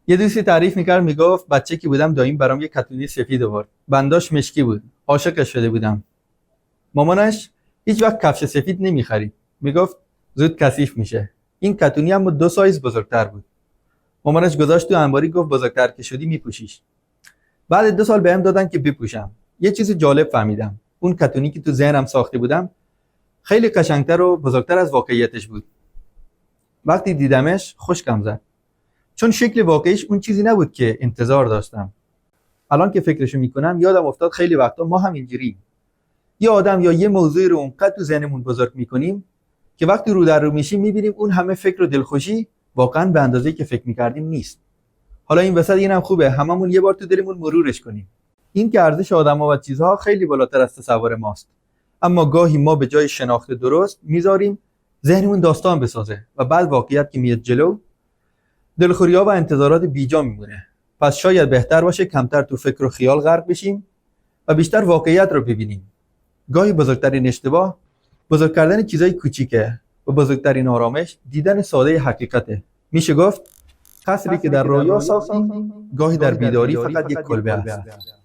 یه دوستی تعریف میکرد، میگفت بچه که بودم دایم برام یه کتونی سفید آورد. بنداش مشکی بود. عاشقش شده بودم. مامانش هیچ وقت کفش سفید نمیخرید. میگفت زود کثیف میشه. این کتونی اما 2 سایز بزرگتر بود. مامانش گذاشت تو انباری، گفت بزرگتر که شدی میپوشیش. بعد 2 سال بهم دادن که بپوشم. یه چیز جالب فهمیدم. اون کتونی که تو ذهنم ساخته بودم خیلی قشنگتر و بزرگتر از واقعیتش بود. وقتی دیدمش خوشم زد. چون شکل واقعیش اون چیزی نبود که انتظار داشتم. الان که فکرشو میکنم یادم افتاد خیلی وقتا ما هم اینجوری یه آدم یا یه موضوعی رو اونقدر تو ذهنمون بزرگ میکنیم که وقتی رو در رو میشیم میبینیم اون همه فکر و دلخوشی واقعا به اندازه‌ای که فکر میکردیم نیست. حالا این وسط اینم خوبه هممون یه بار تو دلمون مرورش کنیم. این که ارزش آدم‌ها و چیزها خیلی بالاتر از تصور ماست. اما گاهی ما به جای شناخت درست میذاریم ذهنمون داستان بسازه و بعد واقعیت که میاد جلو دلخوری‌ها و انتظارات بیجا میمونه. پس شاید بهتر باشه کمتر تو فکر و خیال غرق بشیم و بیشتر واقعیت رو ببینیم. گاهی بزرگترین اشتباه بزرگ کردن چیزای کوچیکه و بزرگترین آرامش دیدن ساده حقیقته. میشه گفت قصری که در رویا ساختیم گاهی در بیداری فقط یک کلبه است.